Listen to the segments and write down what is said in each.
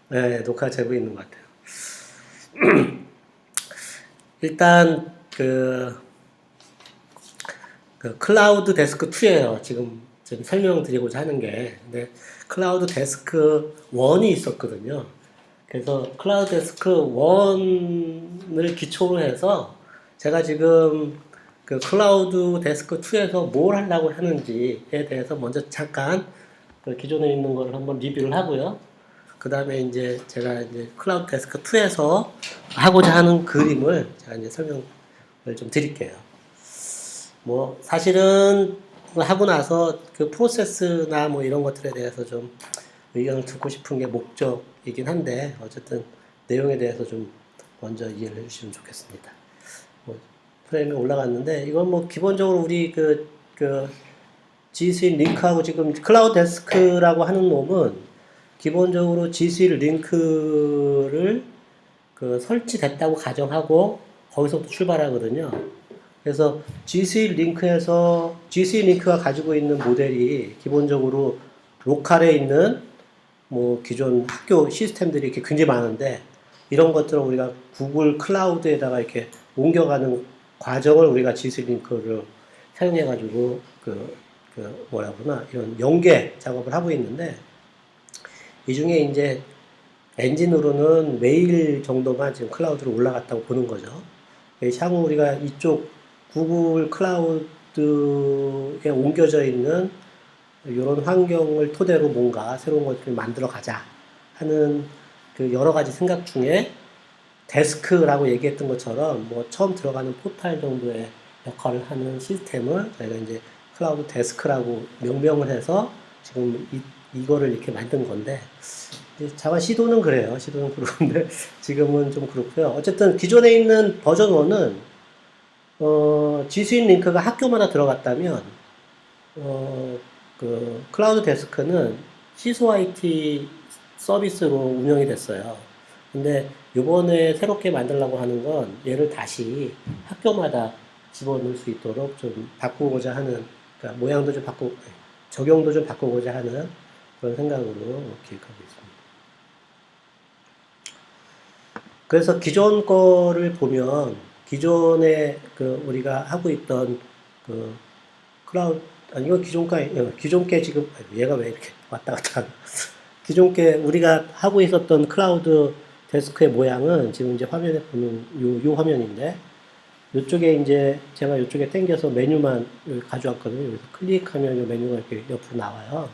네, 녹화 되고 있는 것 같아요. 일단 그 클라우드 데스크 2예요. 지금 설명드리고자 하는 게. 근데 클라우드 데스크 1이 있었거든요. 그래서 클라우드 데스크 1을 기초로 해서 제가 지금 그 클라우드 데스크 2에서 뭘 하려고 하는지에 대해서 먼저 잠깐 그 기존에 있는 걸 한번 리뷰를 하고요. 그 다음에 이제 제가 이제 클라우드 데스크 2에서 하고자 하는 그림을 제가 이제 설명을 좀 드릴게요. 뭐, 사실은 하고 나서 그 프로세스나 뭐 이런 것들에 대해서 좀 의견을 듣고 싶은 게 목적이긴 한데, 어쨌든 내용에 대해서 좀 먼저 이해를 해주시면 좋겠습니다. 뭐, 프레임에 올라갔는데, 이건 뭐 기본적으로 우리 그 G Suite 링크하고 지금 클라우드 데스크라고 하는 놈은 기본적으로 G Suite 링크를 그 설치됐다고 가정하고 거기서부터 출발하거든요. 그래서 G Suite 링크에서 G Suite 링크가 가지고 있는 모델이 기본적으로 로컬에 있는 뭐 기존 학교 시스템들이 이렇게 굉장히 많은데 이런 것들을 우리가 구글 클라우드에다가 이렇게 옮겨가는 과정을 우리가 G Suite 링크를 사용해가지고 뭐라 그러나 이런 연계 작업을 하고 있는데 이 중에 이제 엔진으로는 메일 정도만 지금 클라우드로 올라갔다고 보는 거죠. 향후 우리가 이쪽 구글 클라우드에 옮겨져 있는 이런 환경을 토대로 뭔가 새로운 것들을 만들어 가자 하는 그 여러 가지 생각 중에 데스크라고 얘기했던 것처럼 뭐 처음 들어가는 포탈 정도의 역할을 하는 시스템을 저희가 이제 클라우드 데스크라고 명명을 해서 지금 이거를 이렇게 만든 건데 잠깐 시도는 그래요. 시도는 그런데 지금은 좀 그렇고요. 어쨌든 기존에 있는 버전 1은 G Suite 링크가 학교마다 들어갔다면 그 클라우드 데스크는 시소 IT 서비스로 운영이 됐어요. 근데 이번에 새롭게 만들려고 하는 건 얘를 다시 학교마다 집어넣을 수 있도록 좀 바꾸고자 하는, 그러니까 모양도 좀 적용도 좀 바꾸고자 하는 그런 생각으로 기획하고 있습니다. 그래서 기존 거를 보면 기존에 그 우리가 하고 있던 그 클라우드 아니 이건 기존 게 지금 얘가 왜 이렇게 왔다 갔다 하나 기존 게 우리가 하고 있었던 클라우드 데스크의 모양은 지금 이제 화면에 보면 요 화면인데 이쪽에 이제 제가 이쪽에 당겨서 메뉴만 가져왔거든요. 여기서 클릭하면 이 메뉴가 이렇게 옆으로 나와요.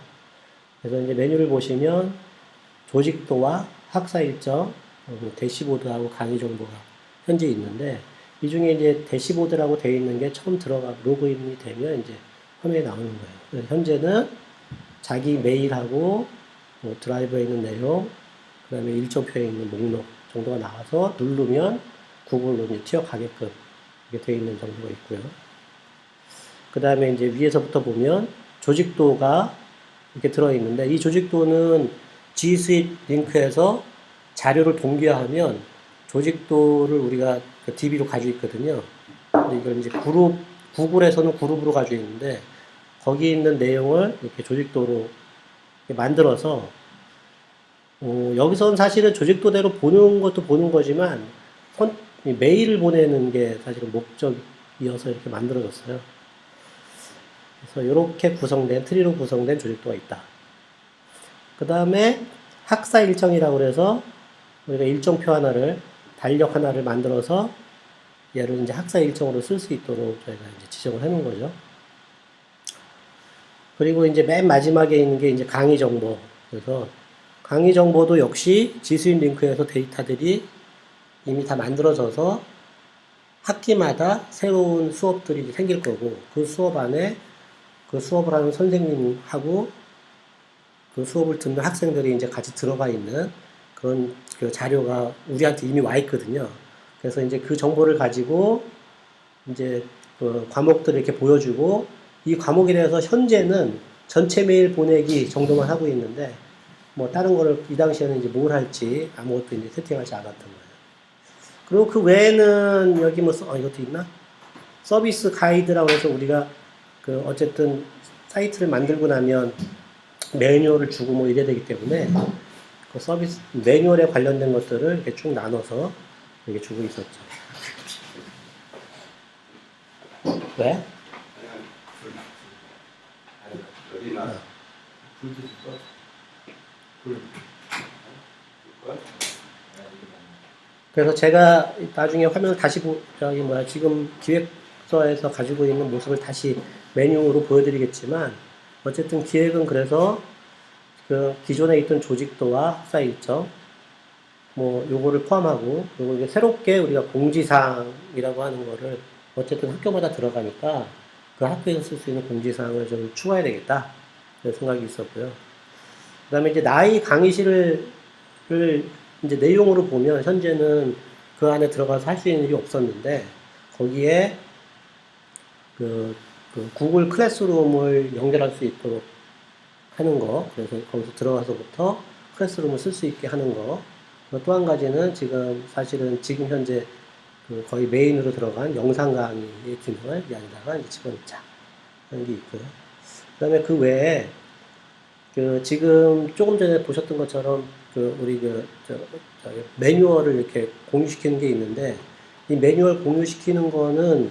그래서 이제 메뉴를 보시면 조직도와 학사 일정, 대시보드하고 강의 정보가 현재 있는데 이 중에 이제 대시보드라고 되어 있는 게 처음 들어가 로그인이 되면 이제 화면에 나오는 거예요. 그래서 현재는 자기 메일하고 뭐 드라이브에 있는 내용, 그 다음에 일정표에 있는 목록 정도가 나와서 누르면 구글로 이제 튀어가게끔 이렇게 되어 있는 정도가 있고요. 그 다음에 이제 위에서부터 보면 조직도가 이렇게 들어있는데 이 조직도는 G Suite 링크에서 자료를 동기화하면 조직도를 우리가 DB로 가지고 있거든요. 근데 이걸 이제 구글에서는 그룹으로 가지고 있는데 거기 있는 내용을 이렇게 조직도로 이렇게 만들어서 여기서는 사실은 조직도대로 보는 것도 보는 거지만 메일을 보내는 게 사실은 목적이어서 이렇게 만들어졌어요. 그래서 이렇게 구성된 트리로 구성된 조직도가 있다. 그 다음에 학사 일정이라고 해서 우리가 일정표 하나를 달력 하나를 만들어서 얘를 이제 학사 일정으로 쓸 수 있도록 저희가 이제 지정을 해놓은 거죠. 그리고 이제 맨 마지막에 있는 게 이제 강의 정보. 그래서 강의 정보도 역시 G Suite 링크에서 데이터들이 이미 다 만들어져서 학기마다 새로운 수업들이 생길 거고 그 수업 안에 그 수업을 하는 선생님하고 그 수업을 듣는 학생들이 이제 같이 들어가 있는 그런 그 자료가 우리한테 이미 와 있거든요. 그래서 이제 그 정보를 가지고 이제 그 과목들을 이렇게 보여주고 이 과목에 대해서 현재는 전체 메일 보내기 정도만 하고 있는데 뭐 다른 거를 이 당시에는 이제 뭘 할지 아무것도 이제 세팅하지 않았던 거예요. 그리고 그 외에는 여기 뭐 이것도 있나? 서비스 가이드라고 해서 우리가 그 어쨌든 사이트를 만들고 나면 매뉴얼을 주고 뭐 이래야 되기 때문에 그 서비스 매뉴얼에 관련된 것들을 이렇게 쭉 나눠서 이렇게 주고 있었죠. 왜? 그래서 제가 나중에 화면을 다시 지금 기획서에서 가지고 있는 모습을 다시 메뉴로 보여드리겠지만, 어쨌든 기획은 그래서 그 기존에 있던 조직도와 학사 일정, 뭐 요거를 포함하고, 그리고 이제 새롭게 우리가 공지사항이라고 하는 거를 어쨌든 학교마다 들어가니까 그 학교에서 쓸 수 있는 공지사항을 좀 추가해야 되겠다, 그런 생각이 있었고요. 그 다음에 이제 나이 강의실을 이제 내용으로 보면 현재는 그 안에 들어가서 할 수 있는 일이 없었는데, 거기에 그 구글 클래스룸을 연결할 수 있도록 하는 거, 그래서 거기서 들어가서부터 클래스룸을 쓸 수 있게 하는 거. 또 한 가지는 사실은 지금 현재 그 거의 메인으로 들어간 영상 강의의 기능을 여기다가 집어넣자 하는 게 있고요. 그 다음에 그 외에 지금 조금 전에 보셨던 것처럼 우리 매뉴얼을 이렇게 공유시키는 게 있는데, 이 매뉴얼 공유시키는 거는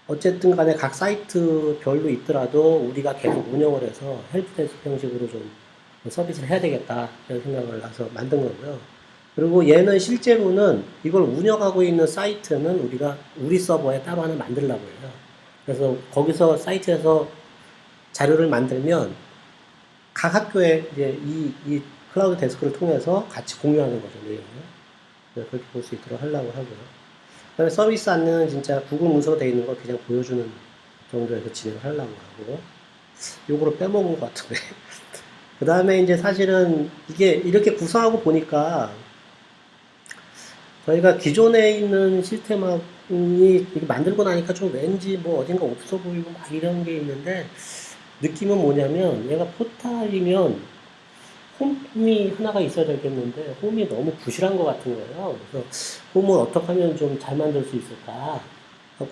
어쨌든 간에 각 사이트별로 있더라도 우리가 계속 운영을 해서 헬프데스크 형식으로 좀 서비스를 해야 되겠다 이런 생각을 해서 만든 거고요. 그리고 얘는 실제로는 이걸 운영하고 있는 사이트는 우리 서버에 따로 하나 만들려고 해요. 그래서 거기서 사이트에서 자료를 만들면 각 학교에 이제 이 클라우드 데스크를 통해서 같이 공유하는 거죠, 내용을. 그렇게 볼 수 있도록 하려고 하고요. 그다음에 서비스 안내는 진짜 구글 문서로 되어 있는 걸 그냥 보여주는 정도에서 진행을 하려고 하고, 요거로 빼먹은 것 같은데. 그 다음에 이제 사실은 이게 이렇게 구성하고 보니까 저희가 기존에 있는 시스템이 이렇게 만들고 나니까 좀 왠지 뭐 어딘가 없어 보이고 막 이런 게 있는데, 느낌은 뭐냐면 얘가 포탈이면 홈이 하나가 있어야 되겠는데 홈이 너무 부실한 것 같은 거예요. 그래서 홈을 어떻게 하면 좀 잘 만들 수 있을까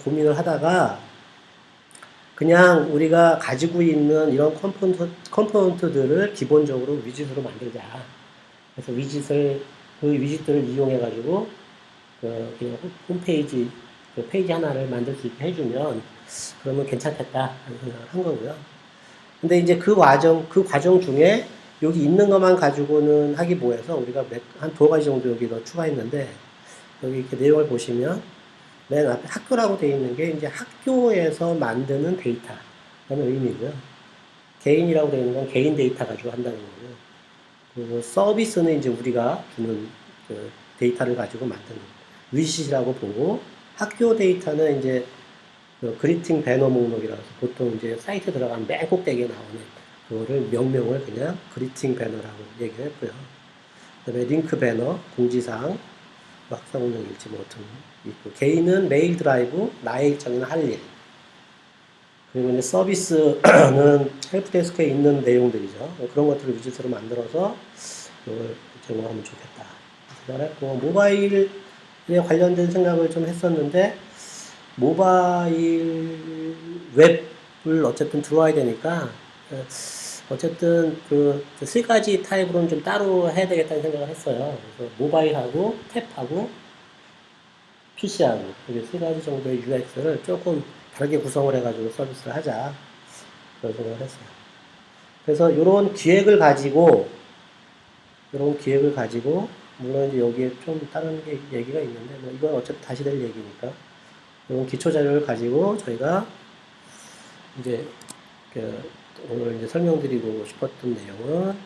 고민을 하다가, 그냥 우리가 가지고 있는 이런 컴포넌트들을 기본적으로 위젯으로 만들자. 그래서 그 위젯들을 이용해가지고 그냥 홈페이지 페이지 하나를 만들 수 있게 해주면 그러면 괜찮겠다 하는 생각을 한 거고요. 근데 이제 그 과정 중에 여기 있는 것만 가지고는 하기 뭐해서 우리가 한 두 가지 정도 여기 더 추가했는데, 여기 이렇게 내용을 보시면 맨 앞에 학교라고 되어 있는 게 이제 학교에서 만드는 데이터라는 의미고요. 개인이라고 되어 있는 건 개인 데이터 가지고 한다는 거고요. 그리고 서비스는 이제 우리가 주는 그 데이터를 가지고 만드는 위시라고 보고, 학교 데이터는 이제 그리팅 배너 목록이라서 보통 이제 사이트 들어가면 맨 꼭대기에 나오는 그거를 명명을 그냥 그리팅 배너라고 얘기를 했고요. 그 다음에 링크 배너, 공지사항, 학사 운영 일지 뭐 같은 있고, 개인은 메일 드라이브, 나의 일정이나 할 일, 그리고 이제 서비스는 헬프데스크에 있는 내용들이죠. 그런 것들을 위젯으로 만들어서 이걸 제공하면 좋겠다 생각을 했고, 모바일에 관련된 생각을 좀 했었는데, 모바일 웹을 어쨌든 들어와야 되니까 어쨌든 그 세 가지 타입으로는 좀 따로 해야 되겠다는 생각을 했어요. 그래서 모바일하고 탭하고 PC하고 이게 세 가지 정도의 UX를 조금 다르게 구성을 해가지고 서비스를 하자, 그런 생각을 했어요. 그래서 이런 기획을 가지고 물론 이제 여기에 좀 다른 얘기가 있는데, 뭐 이건 어차피 다시 될 얘기니까 이런 기초 자료를 가지고 저희가 이제 오늘 이제 설명드리고 싶었던 내용은,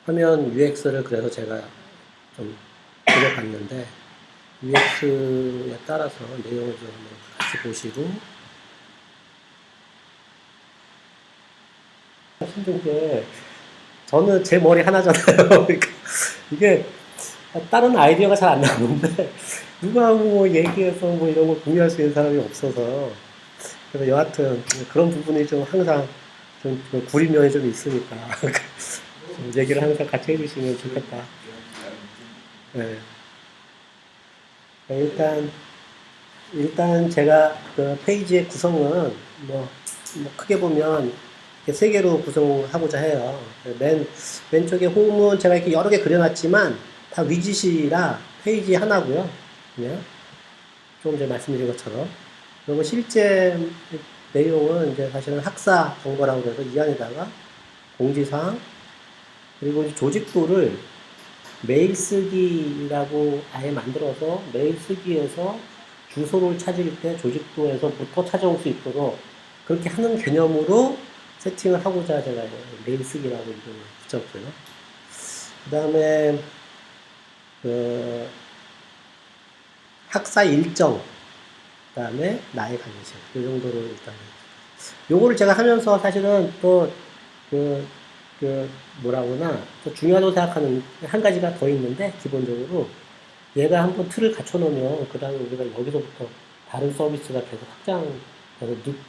화면 UX를 그래서 제가 좀 그려봤는데, UX에 따라서 내용을 좀 같이 보시고, 힘든 게 저는 제 머리 하나잖아요. 그러니까 이게 다른 아이디어가 잘 안 나오는데 누가 뭐 얘기해서 뭐 이런 걸 공유할 수 있는 사람이 없어서, 그래서 여하튼 그런 부분이 좀 항상 좀 구리면이 좀 있으니까 좀 얘기를 항상 같이 해주시면 좋겠다. 네. 일단 제가 그 페이지의 구성은 뭐 뭐 크게 보면 이렇게 세 개로 구성하고자 해요. 맨 왼쪽에 홈은 제가 이렇게 여러 개 그려놨지만 다 위짓이라 페이지 하나고요. 그냥 조금 전에 말씀드린 것처럼. 그리고 실제 내용은 이제 사실은 학사 정보라고 해서 이 안에다가 공지사항 그리고 이제 조직부를 메일 쓰기라고 아예 만들어서 메일 쓰기에서 주소를 찾을 때 조직부에서부터 찾아올 수 있도록 그렇게 하는 개념으로 세팅을 하고자 제가 메일 쓰기라고 이름을 붙였고요. 그 다음에 그 학사 일정, 그 다음에 나의 강의실 이 정도로 일단 요거를 제가 하면서 사실은 또 뭐라구나 또 중요하다고 생각하는 한 가지가 더 있는데 기본적으로 얘가 한번 틀을 갖춰 놓으면 그 다음에 우리가 여기서부터 다른 서비스가 계속 확장해서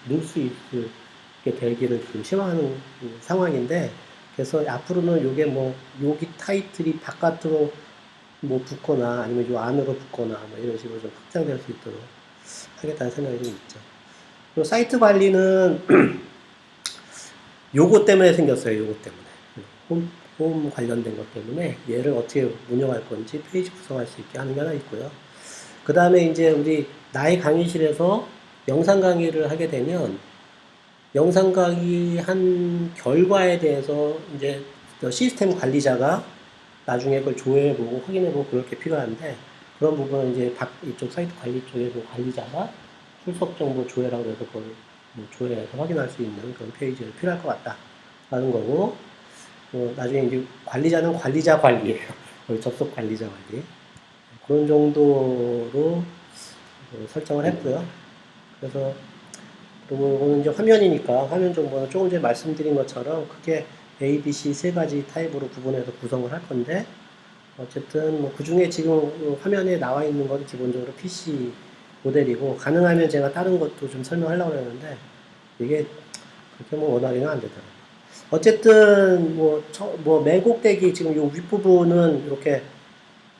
넣을 수 있게 되기를 지금 희망하는 상황인데 그래서 앞으로는 요게 뭐 여기 타이틀이 바깥으로 뭐 붙거나 아니면 요 안으로 붙거나 뭐 이런 식으로 좀 확장될 수 있도록 하겠다는 생각이 좀 있죠. 그리고 사이트 관리는 요거 때문에 생겼어요. 요거 때문에. 홈 관련된 것 때문에 얘를 어떻게 운영할 건지 페이지 구성할 수 있게 하는 게 하나 있고요. 그 다음에 이제 우리 나의 강의실에서 영상 강의를 하게 되면 영상 강의 한 결과에 대해서 이제 시스템 관리자가 나중에 그걸 조회해보고 확인해보고 그럴 게 필요한데 그런 부분은 이제 이쪽 사이트 관리 쪽에서 관리자가 출석 정보 조회라고 해서 그걸 뭐 조회해서 확인할 수 있는 그런 페이지가 필요할 것 같다라는 거고 나중에 이제 관리자는 관리자 관리예요. 접속 관리자 관리 그런 정도로 설정을 했고요. 그래서 그리고 이거는 이제 화면이니까 화면 정보는 조금 전에 말씀드린 것처럼 크게 A, B, C 세 가지 타입으로 구분해서 구성을 할 건데 어쨌든 뭐 그중에 지금 화면에 나와 있는 건 기본적으로 PC 모델이고 가능하면 제가 다른 것도 좀 설명하려고 했는데 이게 그렇게 뭐 워낙에는 안 되더라고요. 어쨌든 맨 꼭대기 지금 요 윗부분은 이렇게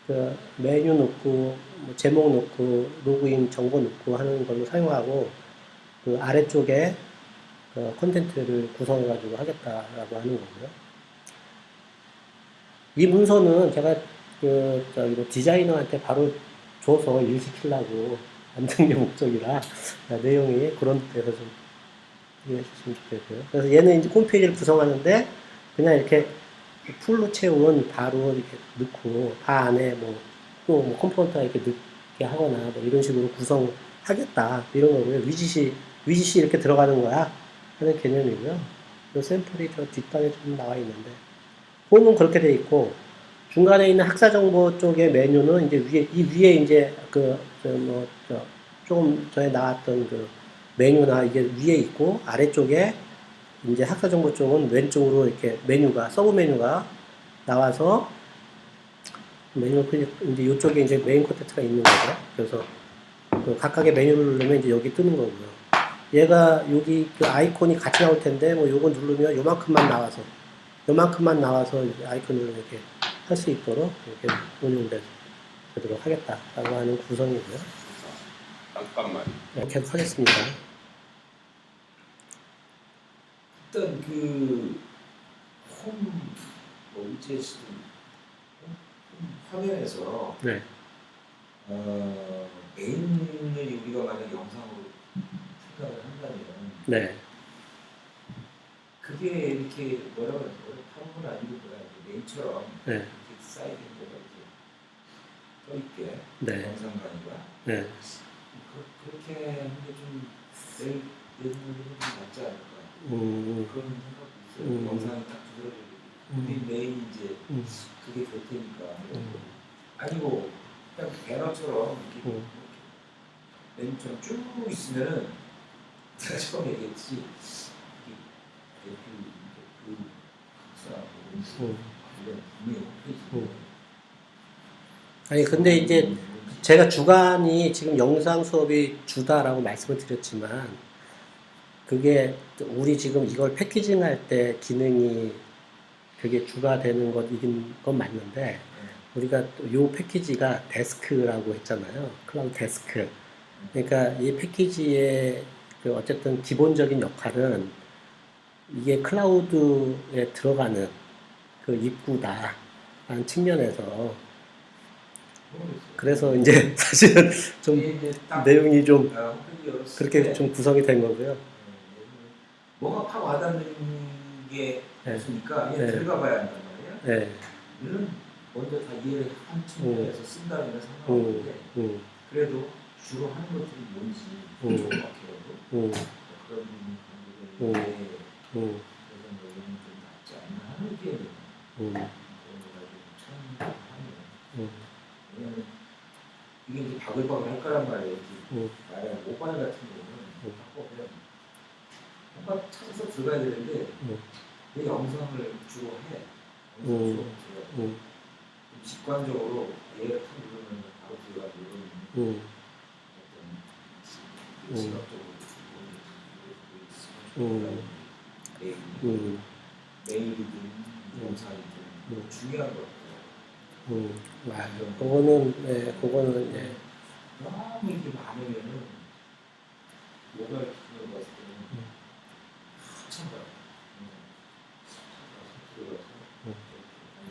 그 메뉴 넣고 뭐 제목 넣고 로그인 정보 넣고 하는 걸로 사용하고 그 아래쪽에 그 콘텐츠를 구성해 가지고 하겠다라고 하는 거고요. 이 문서는 제가 뭐 디자이너한테 바로 줘서 일 시키려고 만든 게 목적이라 내용이 그런 데서 좀 이해해 주시면 좋겠고요. 그래서 얘는 이제 홈페이지를 구성하는데 그냥 이렇게 풀로 채운 바로 이렇게 넣고 바 안에 또 컴포넌트가 이렇게 넣게 하거나 뭐 이런 식으로 구성하겠다 이런 거고요. 위짓이 이렇게 들어가는 거야 하는 개념이고요. 이 샘플이 저 뒷단에 좀 나와 있는데 홈은 그렇게 돼 있고 중간에 있는 학사 정보 쪽의 메뉴는 이제 위에 이제 조금 전에 나왔던 그 메뉴나 이게 위에 있고 아래쪽에 이제 학사 정보 쪽은 왼쪽으로 이렇게 서브 메뉴가 나와서 이제 이쪽에 이제 메인 콘텐츠가 있는 거죠. 그래서 그 각각의 메뉴를 누르면 이제 여기 뜨는 거고요. 얘가 여기 그 아이콘이 같이 나올 텐데 뭐 요거 누르면 요만큼만 나와서 아이콘을 이렇게 할 수 있도록 이렇게 운영되도록 하겠다라고 하는 구성이고요. 잠깐만. 네, 계속 하겠습니다. 일단 그 UTS 화면에서 네. 메인을 우리가 만약 영상으로 생각을 한다면 네. 그게 이렇게 뭐라고 하는 건 아니고 메인처럼 네. 이렇게 사이드에 뭐가 이렇게 떠있게 네. 영상 강의가 네. 그렇게 하는 게좀 내용이 낫지 않을까 그런 생각도 있어요. 영상이 딱 두드러지고 우리 메인 이제 그게 될 테니까 아니고 그냥 배너처럼 이렇게 메인처럼 쭉 있으면은 제가 처음 얘기했지 그 각사 아니 근데 이제 제가 주간이 지금 영상 수업이 주다라고 말씀을 드렸지만 그게 우리 지금 이걸 패키징 할 때 기능이 그게 주가 되는 이긴 건 맞는데 우리가 요 패키지가 데스크라고 했잖아요. 클라우드 데스크. 그러니까 이 패키지의 그 어쨌든 기본적인 역할은 이게 클라우드에 들어가는 그 입구다라는 측면에서 그래서 이제 사실은 좀 이게 이제 딱 내용이 좀 홈페이지 열었을 그렇게 때 좀 구성이 된 거고요. 뭐가 팍 와닿는 게 네. 없으니까 네. 들어가 봐야 한단 말이야. 네. 이는 먼저 다 이해를 한 측면에서 쓴다면 상관없는데 그래도 주로 하는 것들이 뭔지 정확해도 음, 그런 부분들에 음, 그래서 여기는 좀 낫지 않나 하는 게 음, 그런 거 가지고 참 하네요. 음, 왜냐면 이게 이제 바글바글 할 거란 말이에요. 음. 만약 모바일 같은 경우는 딱 보면 뭔가 찾아서 들어가야 되는데 내 영상을 주로 해. 영상 수업 들어가. 직관적으로 얘를 탁 누르면 바로 들어가고 이런 어떤 시각적으로 메일이든 영상이든 중요한 것 같아요. 맞아요. 그거는, 네, 그거는, 네. 너무 이렇게 많으면은 모바일 기능을 봤을 때는 한참 가요. 들어가서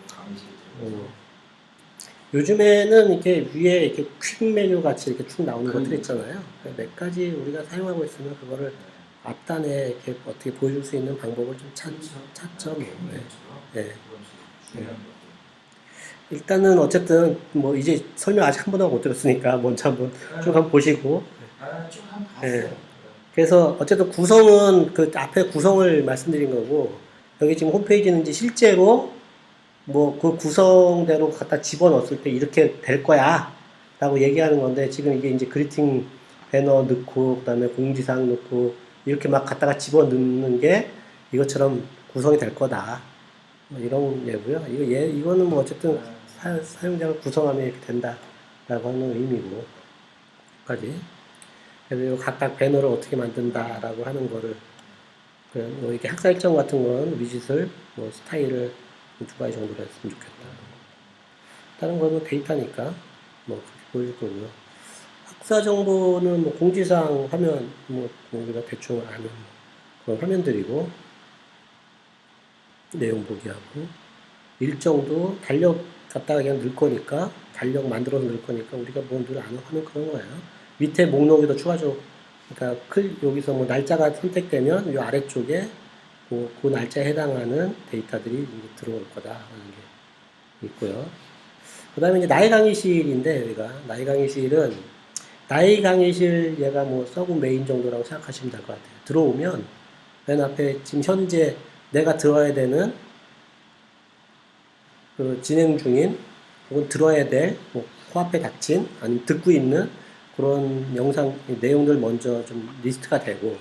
강의실 들어가서 요즘에는 이렇게 위에 이렇게 퀵 메뉴 같이 이렇게 쭉 나오는 것들 그러니까. 있잖아요. 몇 가지 우리가 사용하고 있으면 그거를 앞단에 이렇게 어떻게 보여줄 수 있는 방법을 좀 찾죠. 뭐. 네. 네. 중요한 것 일단은 어쨌든 뭐 이제 설명 아직 한 번도 못 들었으니까 먼저 한번 쭉 한번 보시고. 같아요. 좀 한번 네. 봤어요. 그래서 어쨌든 구성은 그 앞에 구성을 말씀드린 거고 여기 지금 홈페이지는 이제 실제로 뭐 그 구성대로 갖다 집어넣었을 때 이렇게 될 거야 라고 얘기하는 건데 지금 이게 이제 그리팅 배너 넣고 그다음에 공지사항 넣고 이렇게 막 갖다가 집어넣는 게 이것처럼 구성이 될 거다 뭐 이런 예고요. 이거는 뭐 어쨌든 사용자가 구성하면 이렇게 된다라고 하는 의미고 까지. 그래서 요 각각 배너를 어떻게 만든다라고 하는 거를 뭐 이렇게 학사 일정 같은 건 위젯을 뭐 스타일을 두 가지 정도로 했으면 좋겠다. 다른 거는 데이터니까 뭐 그렇게 보여줄 거고요. 학사 정보는 뭐 공지사항 화면 뭐 우리가 대충 아는 그런 화면들이고 내용 보기 하고 일정도 달력 갖다가 그냥 넣을 거니까 달력 만들어서 넣을 거니까 우리가 뭐 늘 아는 하는 그런 거예요. 밑에 목록에도 추가적으로 그러니까 여기서 뭐 날짜가 선택되면 이 아래쪽에 그 날짜에 해당하는 데이터들이 이제 들어올 거다라는 게 있고요. 그 다음에 이제 나의 강의실인데, 여기가, 나의 강의실은, 나의 강의실 얘가 뭐 서브 메인 정도라고 생각하시면 될 것 같아요. 들어오면, 맨 앞에 지금 현재 내가 들어야 되는, 그 진행 중인, 혹은 들어야 될, 뭐, 코앞에 닥친, 아니면 듣고 있는 그런 영상, 내용들 먼저 좀 리스트가 되고,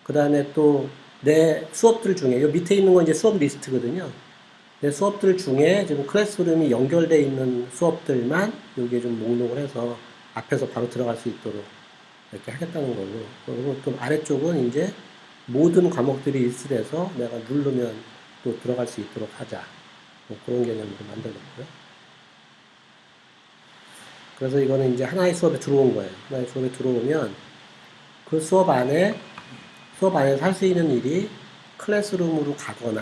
그 다음에 또 내 수업들 중에, 요 밑에 있는 건 이제 수업 리스트거든요. 내 수업들 중에 지금 클래스룸이 연결되어 있는 수업들만 여기에 좀 목록을 해서 앞에서 바로 들어갈 수 있도록 이렇게 하겠다는 거고, 그리고 또 아래쪽은 이제 모든 과목들이 일수돼서 내가 누르면 또 들어갈 수 있도록 하자. 뭐 그런 개념으로 만들었고요. 그래서 이거는 이제 하나의 수업에 들어온 거예요. 하나의 수업에 들어오면 그 수업 안에서 할 수 있는 일이 클래스룸으로 가거나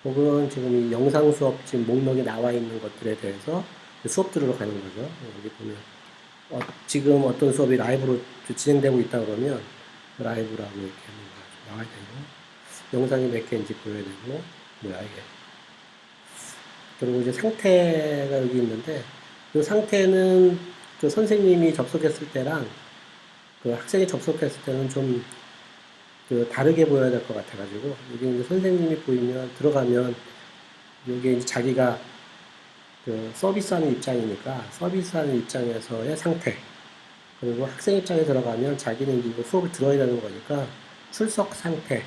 혹은 지금 이 영상 수업 지금 목록에 나와 있는 것들에 대해서 수업 들으러 가는 거죠. 여기 보면 지금 어떤 수업이 라이브로 진행되고 있다 그러면 라이브라고 이렇게 나와야 되고 영상이 몇 개인지 보여야 되고 뭐야 이게. 그리고 이제 상태가 여기 있는데 이 상태는 그 선생님이 접속했을 때랑 그 학생이 접속했을 때는 좀 그 다르게 보여야 될 것 같아가지고 여기 이제 선생님이 보이면 들어가면 여기 이제 자기가 그 서비스하는 입장이니까 서비스하는 입장에서의 상태 그리고 학생 입장에 들어가면 자기는 이제 수업을 들어야 되는 거니까 출석 상태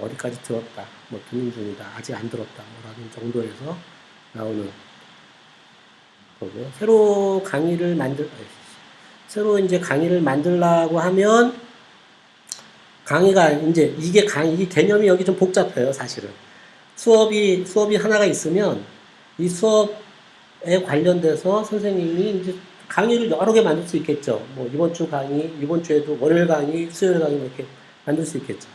어디까지 들었다 뭐 듣는 중이다 아직 안 들었다 뭐라는 정도에서 나오는 거고요. 새로 이제 강의를 만들라고 하면 강의가 이제 이게 개념이 여기 좀 복잡해요, 사실은. 수업이 하나가 있으면 이 수업에 관련돼서 선생님이 이제 강의를 여러 개 만들 수 있겠죠. 뭐 이번 주 강의, 이번 주에도 월요일 강의, 수요일 강의 이렇게 만들 수 있겠죠.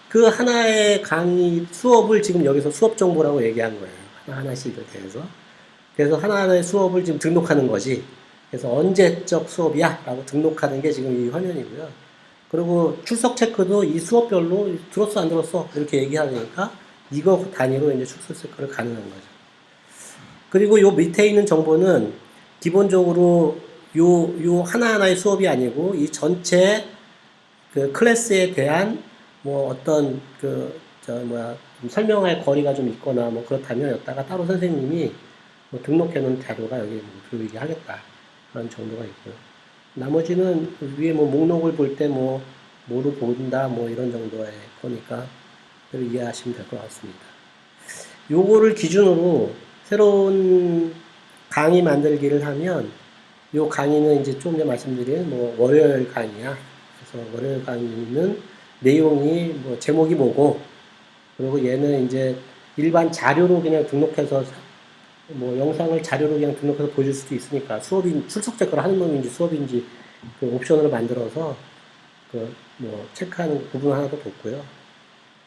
그 하나의 강의 수업을 지금 여기서 수업 정보라고 얘기한 거예요. 하나하나씩을 대해서. 그래서 하나하나의 수업을 지금 등록하는 거지. 그래서 언제적 수업이야? 라고 등록하는 게 지금 이 화면이고요. 그리고 출석 체크도 이 수업별로 들었어, 안 들었어? 이렇게 얘기하니까 이거 단위로 이제 출석 체크를 가능한 거죠. 그리고 요 밑에 있는 정보는 기본적으로 요 하나하나의 수업이 아니고 이 전체 그 클래스에 대한 뭐 어떤 좀 설명할 거리가 좀 있거나 뭐 그렇다면 여기다가 따로 선생님이 뭐 등록해 놓은 자료가 여기 뭐 들어오게 하겠다. 그런 정도가 있고요. 나머지는 위에 뭐 목록을 볼 때 뭐 뭐로 본다 뭐 이런 정도의 거니까 이해하시면 될 것 같습니다. 요거를 기준으로 새로운 강의 만들기를 하면 요 강의는 이제 좀 전에 말씀드린 뭐 월요일 강의야. 그래서 월요일 강의는 내용이 뭐 제목이 뭐고 그리고 얘는 이제 일반 자료로 그냥 등록해서 뭐 영상을 자료로 그냥 등록해서 보여줄 수도 있으니까 수업인 출석 체크를 하는 놈인지 수업인지 그 옵션으로 만들어서 그 뭐 체크하는 부분 하나도 뒀고요.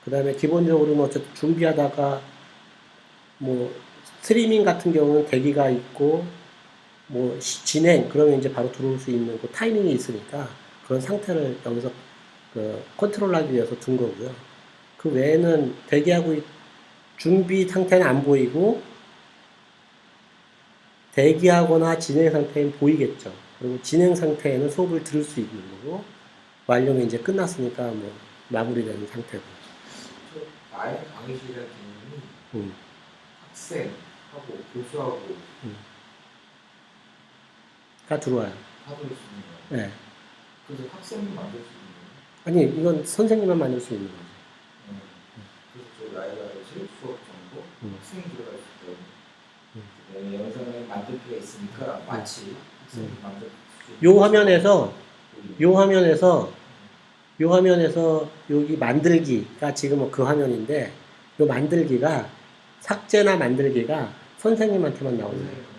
그 다음에 기본적으로 뭐 어쨌든 준비하다가 뭐 스트리밍 같은 경우는 대기가 있고 뭐 진행 그러면 이제 바로 들어올 수 있는 그 타이밍이 있으니까 그런 상태를 여기서 그 컨트롤하기 위해서 둔 거고요. 그 외에는 대기하고 준비 상태는 안 보이고 대기하거나 진행 상태는 보이겠죠. 그리고 진행 상태에는 수업을 들을 수 있는 거고 완료는 이제 끝났으니까 뭐 마무리되는 상태고. 나의 강의실이라는 개념이 학생하고 교수하고 다 들어와요. 다 들을 수 있는 거예요. 네. 그래서 학생도 만들 수 있는 거예요. 아니 이건 선생님만 만들 수 있는 거죠. 그래서 저 나이가실 수업 정보 학생이 들어갈 수 있거든요. 네, 영상을 만들 필요가 있으니까 마치 학생이 만들 수 있는 요 화면에서 여기 만들기가 지금 그 화면인데 요 만들기가 삭제나 만들기가 선생님한테만 나오는 거예요.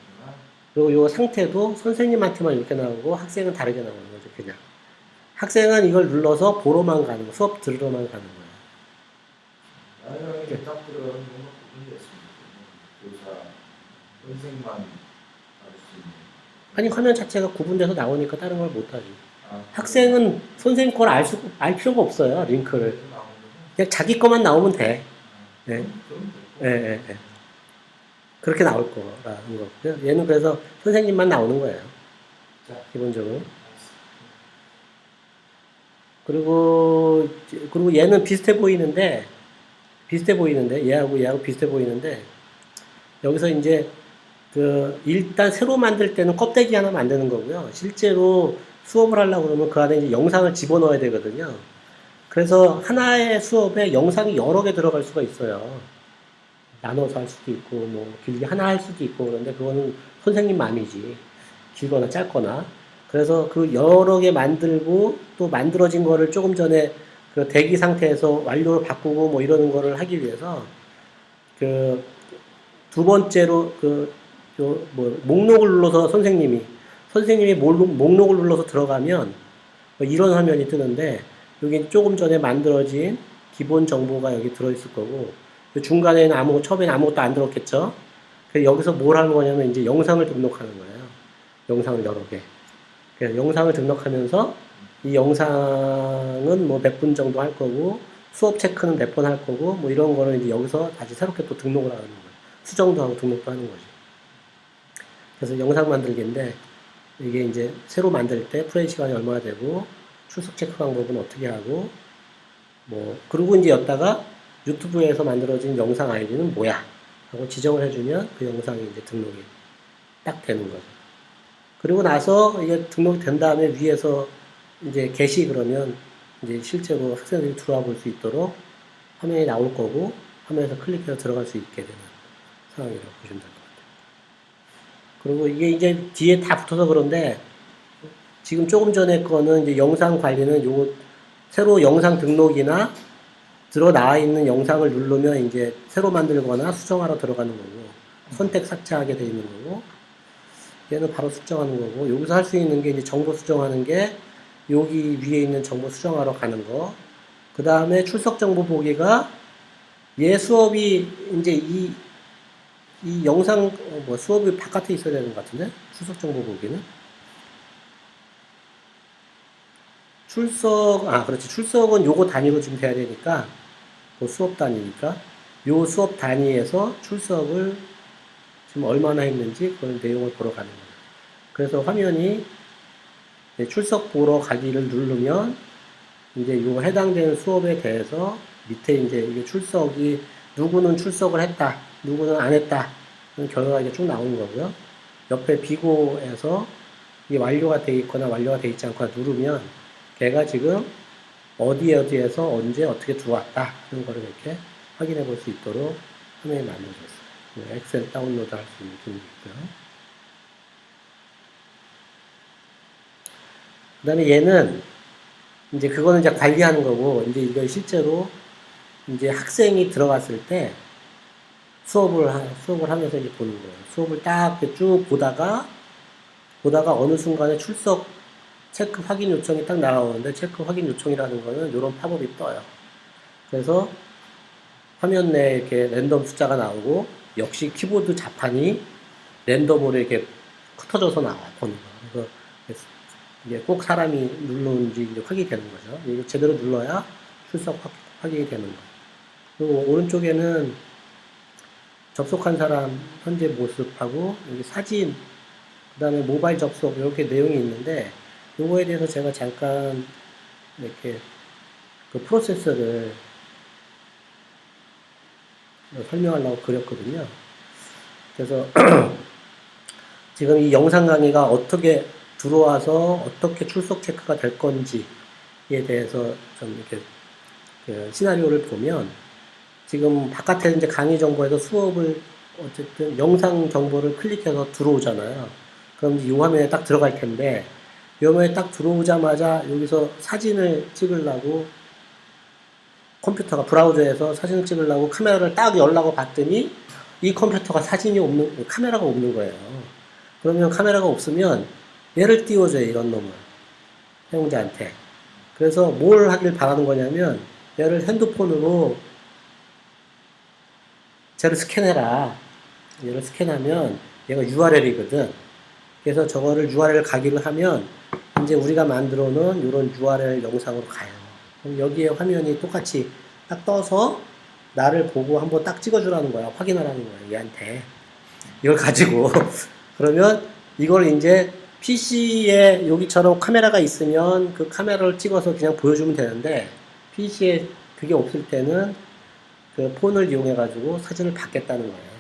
그리고 요 상태도 선생님한테만 이렇게 나오고 학생은 다르게 나오는 거죠. 그냥 학생은 이걸 눌러서 보러만 가는 거, 수업 들으러만 가는 거예요. 나이가 이렇게 딱 들어가는 뭔가 부분이 있습니다. 교사, 선생만 알 수 있는. 아니 화면 자체가 구분돼서 나오니까 다른 걸 못하지. 학생은 선생님 걸 알 필요가 없어요. 링크를. 그냥 자기 것만 나오면 돼. 네. 예. 그렇게 나올 거라는 거고요. 얘는 그래서 선생님만 나오는 거예요. 기본적으로. 그리고 얘는 비슷해 보이는데 얘하고 비슷해 보이는데 여기서 이제 일단 새로 만들 때는 껍데기 하나 만드는 거고요. 실제로 수업을 하려고 그러면 그 안에 이제 영상을 집어넣어야 되거든요. 그래서 하나의 수업에 영상이 여러 개 들어갈 수가 있어요. 나눠서 할 수도 있고, 뭐, 길게 하나 할 수도 있고, 그런데 그거는 선생님 마음이지. 길거나 짧거나. 그래서 그 여러 개 만들고, 또 만들어진 거를 조금 전에 그 대기 상태에서 완료로 바꾸고 뭐 이러는 거를 하기 위해서, 두 번째로 목록을 눌러서 선생님이 목록을 눌러서 들어가면 뭐 이런 화면이 뜨는데, 여기 조금 전에 만들어진 기본 정보가 여기 들어있을 거고, 중간에는 처음에는 아무것도 안 들었겠죠? 그래서 여기서 뭘 하는 거냐면 이제 영상을 등록하는 거예요. 영상을 여러 개. 그래서 영상을 등록하면서 이 영상은 뭐 몇 분 정도 할 거고, 수업 체크는 몇 번 할 거고, 뭐 이런 거를 이제 여기서 다시 새롭게 또 등록을 하는 거예요. 수정도 하고 등록도 하는 거죠. 그래서 영상 만들기인데, 이게 이제 새로 만들 때 프레이 시간이 얼마나 되고, 출석 체크 방법은 어떻게 하고, 뭐, 그리고 이제 여기다가 유튜브에서 만들어진 영상 아이디는 뭐야? 하고 지정을 해주면 그 영상이 이제 등록이 딱 되는 거죠. 그리고 나서 이게 등록이 된 다음에 위에서 이제 게시 그러면 이제 실제로 학생들이 들어와 볼 수 있도록 화면이 나올 거고 화면에서 클릭해서 들어갈 수 있게 되는 상황이라고 보시면 될 것 같아요. 그리고 이게 이제 뒤에 다 붙어서 그런데 지금 조금 전에 거는 이제 영상 관리는 요거 새로 영상 등록이나 들어 나와 있는 영상을 누르면 이제 새로 만들거나 수정하러 들어가는 거고 선택 삭제하게 되어 있는 거고 얘는 바로 수정하는 거고, 여기서 할 수 있는 게 이제 정보 수정하는 게 여기 위에 있는 정보 수정하러 가는 거. 그 다음에 출석 정보 보기가 얘 수업이 이제 이 영상 뭐 수업이 바깥에 있어야 되는 것 같은데, 출석 정보 보기는 그렇지, 출석은 요거 단위로 지금 돼야 되니까, 그 수업 단위니까 요 수업 단위에서 출석을 지금 얼마나 했는지 그런 내용을 보러 가는 거예요. 그래서 화면이 출석 보러 가기를 누르면 이제 요 해당되는 수업에 대해서 밑에 이제 이게 출석이 누구는 출석을 했다, 누구는 안 했다, 그런 결과가 이제 쭉 나오는 거고요. 옆에 비고에서 이게 완료가 돼 있거나 완료가 돼 있지 않거나 누르면 걔가 지금 어디에서 언제 어떻게 들어왔다 하는 거를 이렇게 확인해 볼 수 있도록 화면이 만들어졌어요. 엑셀 다운로드 할 수 있는 기능이 있고요. 그 다음에 얘는 이제 그거는 이제 관리하는 거고, 이제 이걸 실제로 이제 학생이 들어갔을 때 수업을 하면서 이제 보는 거예요. 수업을 딱 쭉 보다가 어느 순간에 출석 체크 확인 요청이 딱 나오는데, 체크 확인 요청이라는 거는 이런 팝업이 떠요. 그래서 화면 내에 이렇게 랜덤 숫자가 나오고, 역시 키보드 자판이 랜덤으로 이렇게 흩어져서 나와, 보는 거. 그래서 이게 꼭 사람이 누르는지 이제 확인이 되는 거죠. 이거 제대로 눌러야 출석 확인이 되는 거. 그리고 오른쪽에는 접속한 사람 현재 모습하고, 여기 사진, 그 다음에 모바일 접속, 이렇게 내용이 있는데, 요거에 대해서 제가 잠깐 이렇게 그 프로세스를 설명하려고 그렸거든요. 그래서 지금 이 영상 강의가 어떻게 들어와서 어떻게 출석 체크가 될 건지에 대해서 좀 이렇게 그 시나리오를 보면, 지금 바깥에 이제 강의 정보에서 수업을 어쨌든 영상 정보를 클릭해서 들어오잖아요. 그럼 이 화면에 딱 들어갈 텐데, 이 화면에 딱 들어오자마자 여기서 사진을 찍으려고 컴퓨터가 브라우저에서 사진을 찍으려고 카메라를 딱 열라고 봤더니 이 컴퓨터가 카메라가 없는 거예요. 그러면 카메라가 없으면 얘를 띄워줘요, 이런 놈을. 사용자한테. 그래서 뭘 하길 바라는 거냐면, 얘를 핸드폰으로 쟤를 스캔해라. 얘를 스캔하면 얘가 URL이거든. 그래서 저거를 URL 가기를 하면 이제 우리가 만들어 놓은 이런 URL 영상으로 가요. 그럼 여기에 화면이 똑같이 딱 떠서 나를 보고 한번 딱 찍어주라는 거야. 확인하라는 거야, 얘한테. 이걸 가지고. 그러면 이걸 이제 PC에 여기처럼 카메라가 있으면 그 카메라를 찍어서 그냥 보여주면 되는데, PC에 그게 없을 때는 그 폰을 이용해가지고 사진을 받겠다는 거예요.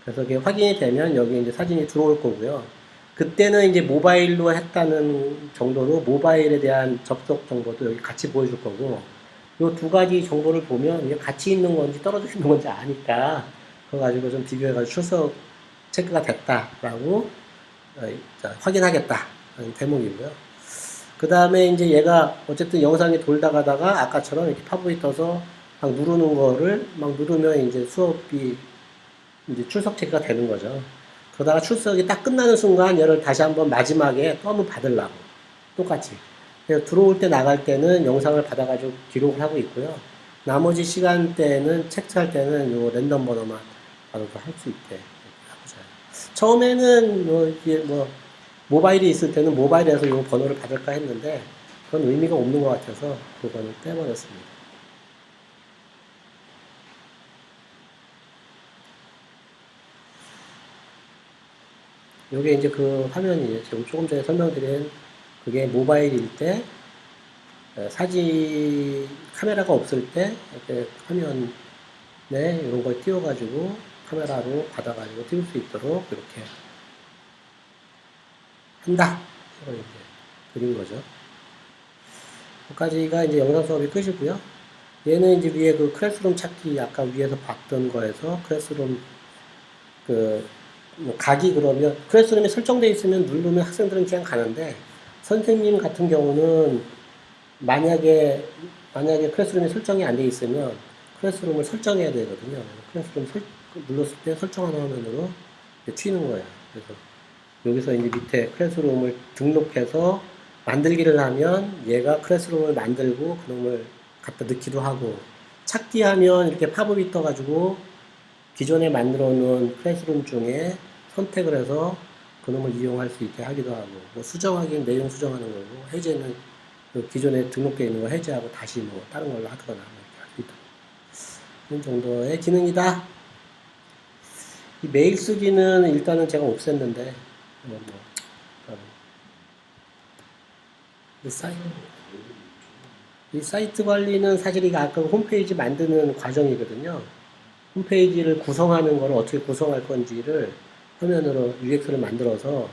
그래서 그게 확인이 되면 여기 이제 사진이 들어올 거고요. 그때는 이제 모바일로 했다는 정도로 모바일에 대한 접속 정보도 여기 같이 보여줄 거고, 요 두 가지 정보를 보면 이게 같이 있는 건지 떨어져 있는 건지 아니까, 그거 가지고 좀 비교해가지고 출석 체크가 됐다라고 확인하겠다 하는 대목이고요. 그 다음에 이제 얘가 어쨌든 영상이 돌다가다가 아까처럼 이렇게 팝업이 떠서 막 누르는 거를 막 누르면 이제 수업이 이제 출석 체크가 되는 거죠. 그러다가 출석이 딱 끝나는 순간 얘를 다시 한번 마지막에 또 한번 받으려고 똑같이. 그래서 들어올 때 나갈 때는 영상을 받아가지고 기록을 하고 있고요. 나머지 시간대는 체크할 때는 요 랜덤 번호만 받아서 할 수 있게 하고 자요. 처음에는 이게 모바일이 있을 때는 모바일에서 이 번호를 받을까 했는데 그건 의미가 없는 것 같아서 그거는 떼버렸습니다. 요게 이제 그 화면이 지금 조금 전에 설명드린 그게 모바일일 때 사진 카메라가 없을 때 이렇게 화면에 이런 걸 띄워가지고 카메라로 받아가지고 띄울 수 있도록 이렇게 한다. 이걸 이제 그린 거죠. 여기까지가 이제 영상 수업이 끝이고요. 얘는 이제 위에 그 클래스룸 찾기 아까 위에서 봤던 거에서 클래스룸 가기 그러면 클래스룸이 설정되어 있으면 누르면 학생들은 그냥 가는데, 선생님 같은 경우는 만약에 클래스룸이 설정이 안 되어 있으면 클래스룸을 설정해야 되거든요. 클래스룸 눌렀을 때 설정하는 화면으로 튀는 거예요. 그래서 여기서 이제 밑에 클래스룸을 등록해서 만들기를 하면 얘가 클래스룸을 만들고 그놈을 갖다 넣기도 하고, 찾기 하면 이렇게 팝업이 떠가지고 기존에 만들어 놓은 클래스룸 중에 선택을 해서 그놈을 이용할 수 있게 하기도 하고, 뭐 수정하기는 내용 수정하는 거고, 해제는 그 기존에 등록되어 있는 거 해제하고 다시 뭐 다른 걸로 하거나 이렇게 할 수 있다. 이런 정도의 기능이다. 이 메일 쓰기는 일단은 제가 없앴는데, 이 사이트 관리는 사실 이게 아까 홈페이지 만드는 과정이거든요. 홈페이지를 구성하는 거를 어떻게 구성할 건지를 화면으로 UX를 만들어서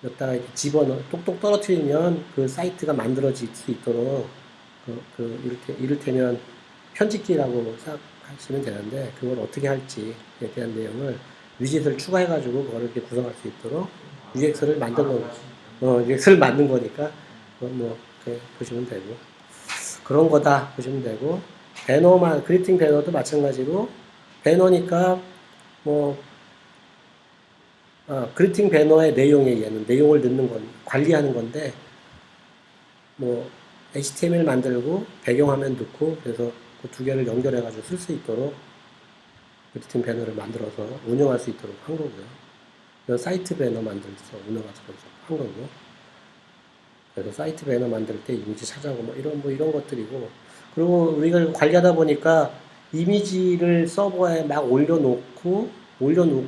여기다가 이렇게 집어넣어 똑똑 떨어뜨리면 그 사이트가 만들어질 수 있도록 이를테면 편집기라고 생각하시면 되는데, 그걸 어떻게 할지에 대한 내용을 위젯을 추가해가지고 그거를 이렇게 구성할 수 있도록 UX를 만든 거, UX를 만든 거니까 그건 뭐 이렇게 보시면 되고, 그런 거다 보시면 되고, 배너만 그리팅 배너도 마찬가지로 배너니까 뭐 그리팅 배너의 내용에 얘는 내용을 넣는 건 관리하는 건데, 뭐 HTML 만들고 배경화면 넣고 그래서 그 두 개를 연결해 가지고 쓸 수 있도록 그리팅 배너를 만들어서 운영할 수 있도록 한 거고요. 그래서 사이트 배너 만들어서 운영해서 한 거고, 그래서 사이트 배너 만들 때 이미지 찾아오고 뭐 이런 것들이고, 그리고 우리가 관리하다 보니까 이미지를 서버에 막 올려놔야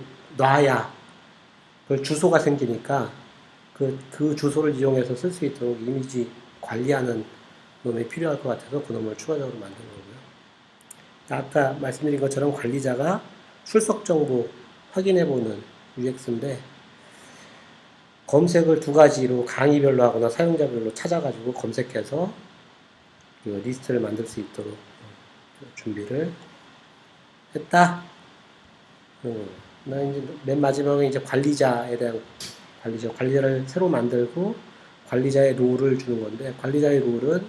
그 주소가 생기니까 그 주소를 이용해서 쓸 수 있도록 이미지 관리하는 놈이 필요할 것 같아서 그 놈을 추가적으로 만든 거고요. 아까 말씀드린 것처럼 관리자가 출석 정보 확인해보는 UX인데, 검색을 두 가지로 강의별로 하거나 사용자별로 찾아가지고 검색해서 그 리스트를 만들 수 있도록 준비를 했다. 나 이제 맨 마지막에 이제 관리자에 대한 관리자를 새로 만들고 관리자의 롤을 주는 건데, 관리자의 롤은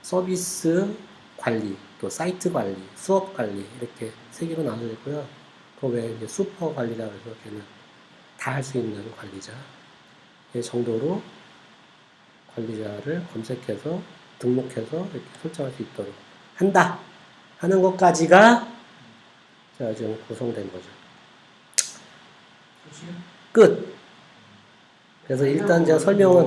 서비스 관리, 또 사이트 관리, 수업 관리 이렇게 세 개로 나눠져 있고요. 그 외에 이제 슈퍼 관리라고 해서 걔는 다 할 수 있는 관리자. 이 정도로 관리자를 검색해서 등록해서 이렇게 설정할 수 있도록 한다 하는 것까지가 자 지금 구성된 거죠. 끝. 그래서 일단 제가 설명은